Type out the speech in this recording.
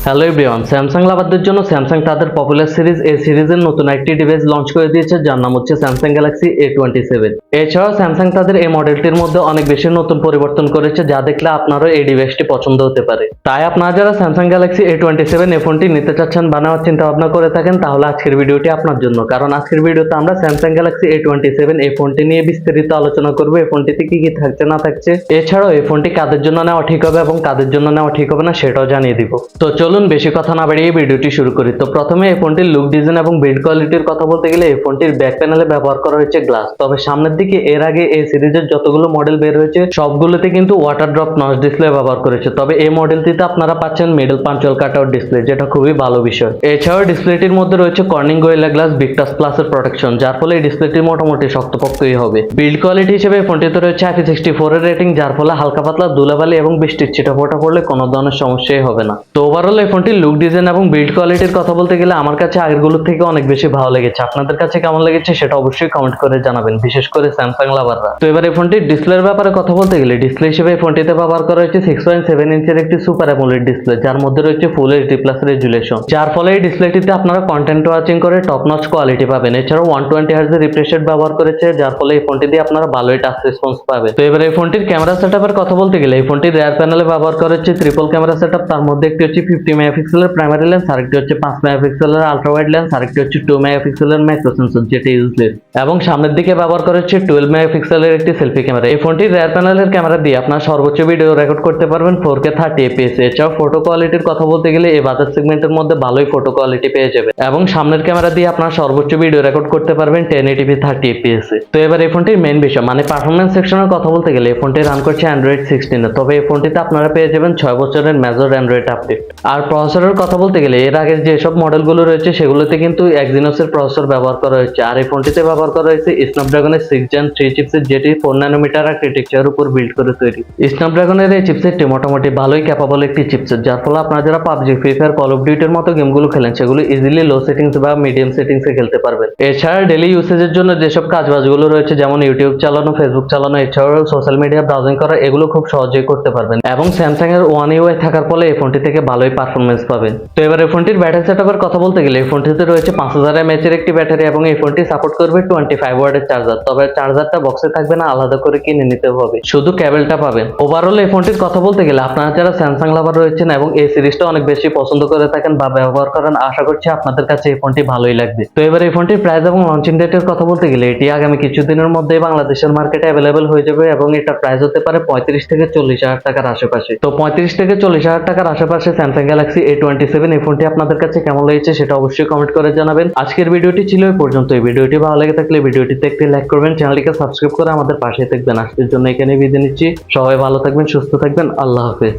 Hello everyone, Samsung লাভারদের জন্য Samsung তাদের popular series এ সিরিজের নতুন একটি ডিভাইস লঞ্চ করে দিয়েছে, যার নাম হচ্ছে স্যামসাং গ্যালাক্সি A27। এছাড়াও স্যামসাং তাদের এই মডেলটির মধ্যে অনেক বেশি নতুন পরিবর্তন করেছে, যা দেখলে আপনারও এই ডিভাইসটি পছন্দ হতে পারে। তাই আপনারা যারা স্যামসাং গ্যালাক্সি A27 এই ফোনটি নিতে চাচ্ছেন বা নেওয়ার চিন্তা ভাবনা করে থাকেন, তাহলে আজকের ভিডিওটি আপনার জন্য। কারণ আজকের ভিডিওতে আমরা স্যামসাং গ্যালাক্সি A27 এই ফোনটি নিয়ে বিস্তারিত আলোচনা করব। এই ফোনটিতে কি কি থাকছে না থাকছে, এছাড়াও এই ফোনটি কাদের জন্য নেওয়া ঠিক হবে এবং কাদের জন্য নেওয়া ঠিক হবে না সেটাও জানিয়ে দিব। তো চলুন বেশি কথা না বাড়িয়ে ভিডিওটি শুরু করি। তো প্রথমে এই ফোনটির লুক, ডিজাইন এবং বিল্ড কোয়ালিটির কথা বলতে গেলে এই ফোনটির ব্যাক প্যানেলে ব্যবহার করা হয়েছে গ্লাস। তবে সামনের দিকে এর আগে এই সিরিজের যতগুলো মডেল বের হয়েছে সবগুলোতে কিন্তু ওয়াটার ড্রপ নচ ডিসপ্লে ব্যবহার করেছে। তবে এই মডেলটিতে আপনারা পাচ্ছেন মিডল পাঞ্চল কাটআউট ডিসপ্লে, যেটা খুবই ভালো বিষয়। এছাড়াও ডিসপ্লেটির মধ্যে রয়েছে কর্নিং গোরিলা গ্লাস ভিক্টাস প্লাসের প্রোটেকশন, যার ফলে এই ডিসপ্লেটি মোটামুটি শক্তপোক্তই হবে। বিল্ড কোয়ালিটি হিসেবে এই ফোনটিতে রয়েছে IP64 এর রেটিং, যার ফলে হালকা পাতলা ধুলাবালি এবং বৃষ্টির ছিটাফোঁটা পড়লে কোনো ধরনের সমস্যাই হবে না। তো ওভারঅল এই ফোনটির লুক, ডিজাইন এবং বিল্ড কোয়ালিটির কথা বলতে গেলে আমার কাছে আগেরগুলোর থেকে অনেক বেশি ভালো লেগেছে। আপনাদের কাছে কেমন লেগেছে সেটা অবশ্যই কমেন্ট করে জানাবেন, বিশেষ করে স্যামসাং লাভাররা। তো এবার এই ফোনটির ডিসপ্লের ব্যাপারে কথা বলতে গেলে ডিসপ্লে হিসেবে এই ফোনটিতে ব্যবহার করা হয়েছে 6.7 ইঞ্চের একটি সুপার অ্যামোলেড ডিসপ্লে, যার মধ্যে রয়েছে ফুল এইচডি প্লাস রেজুলেশন, যার ফলে এই ডিসপ্লেটিতে আপনারা কন্টেন্ট ওয়াচিং করে টপ নচ কোয়ালিটি পাবেন। এছাড়াও 120 হার্জ এর রিফ্রেশ রেট ব্যবহার করেছে, যার ফলে এই ফোনটি দিয়ে আপনারা ভালোই টাচ রেসপন্স পাবেন। তো এবার এই ফোনটির ক্যামেরা সেটআপের কথা বলতে গেলে এই ফোনটির রিয়ার প্যানেলে ব্যবহার করা হচ্ছে ট্রিপল ক্যামেরা সেটআপ। তার মধ্যে একটি হচ্ছে 50 মেগাপিক্সেলের প্রাইমারি লেন্স, আরেকটি হচ্ছে 5 মেগাপিক্সেলের আলট্রা ওয়াইড লেন্স, আরেকটি হচ্ছে 2 মেগাপিক্সেলের ম্যাক্রো সেন্সর, যেটা ইউজলেস। এবং সামনের দিকে ব্যবহার করা হচ্ছে 12 মেগাপিক্সেলের একটি সেলফি ক্যামেরা। এই ফোনটির রিয়ার প্যানেলের ক্যামেরা দিয়ে আপনারা সর্বোচ্চ ভিডিও রেকর্ড করতে পারবেন 4K 30 fps। এছাড়াও ফটো কোয়ালিটির কথা বলতে গেলে এই বাজার সেগমেন্টের মধ্যে ভালোই ফটো কোয়ালিটি পেয়ে যাবে। এবং সামনের ক্যামেরা দিয়ে আপনারা সর্বোচ্চ ভিডিও রেকর্ড করতে পারবেন 1080p 30 fps। তো এবার এই ফোনটির মেইন বিষয় মানে পারফরম্যান্স সেকশনের কথা বলতে গেলে এই ফোনটি রান করছে অ্যান্ড্রয়েড 16 এ। তবে এই ফোনটিতে আপনারা পেয়ে যাবেন 6 বছরের মেজর অ্যান্ড্রয়েড আপডেট। আর প্রসেসরের কথা বলতে গেলে এর আগে যেসব মডেলগুলো রয়েছে সেগুলোতে কিন্তু এক্সিনোসের প্রসেসর ব্যবহার করা হয়েছে, আর এই ফোনটিতে ব্যবহার করা হয়েছে স্ন্যাপড্রাগনের 6 Gen 3 চিপসেট, যেটি 4 ন্যানোমিটার আর্কিটেকচারের উপর বিল্ড করে তৈরি। স্ন্যাপড্রাগনের এই চিপসেটটি মোটামুটি ভালোই ক্যাপাবল একটি চিপসেট, যার ফলে আপনারা যারা PUBG, free fire, call of ডিউটির মতো গেমগুলো খেলেন সেগুলো ইজিলি লো সেটিংস বা মিডিয়াম সেটিংসে খেলতে পারবেন। এছাড়া ডেইলি ইউসেজের জন্য যেসব কাজবাজগুলো রয়েছে, যেমন ইউটিউব চালানো, ফেসবুক চালানো, এছাড়াও সোশ্যাল মিডিয়া ব্রাউজিং করা, এগুলো খুব সহজেই করতে পারবেন। এবং স্যামসাং এর One UI থাকার ফলে এই ফোনটি থেকে ভালোই পারফরমেন্স পাবেন। তো এবার এই ফোনটির ব্যাটারি সেটআপের কথা বলতে গেলে এই ফোনটিতে রয়েছে 5000 mAh এর একটি ব্যাটারি এবং এই ফোনটি সাপোর্ট করবে 25 ওয়াটের চার্জার। তবে চার্জারটা বক্সে থাকবে না, আলাদা করে কিনে নিতে হবে, শুধু কেবলটা পাবেন। ওভারঅল এই ফোনটির কথা বলতে গেলে আপনারা যারা স্যামসাং লাভার রয়েছেন এবং এই সিরিজটা অনেক বেশি পছন্দ করে থাকেন বা ব্যবহার করেন, আশা করছি আপনাদের কাছে এই ফোনটি ভালোই লাগবে। তো এবার এই ফোনটির প্রাইস এবং লঞ্চিং ডেটের কথা বলতে গেলে এটি আগামী কিছুদিনের মধ্যেই বাংলাদেশের মার্কেটে অ্যাভেলেবেল হয়ে যাবে এবং এটার প্রাইস হতে পারে 35 থেকে 40 হাজার টাকার আশেপাশে। তো 35 থেকে 40 হাজার টাকার আশেপাশে স্যামসাং গ্যালাক্সি A27 এই ফোনটি আপনাদের কাছে কেমন লেগেছে সেটা অবশ্যই কমেন্ট করে জানাবেন। আজকের ভিডিওটি ছিল এই পর্যন্ত। এই ভিডিওটি ভালো লেগে থাকলে ভিডিওটিতে একটি লাইক করবেন, চ্যানেলটিকে সাবস্ক্রাইব করে আমাদের পাশে থাকবেন। আজকের জন্য এখানে বিদায় নিচ্ছি। সবাই ভালো থাকবেন, সুস্থ থাকবেন। আল্লাহ হাফেজ।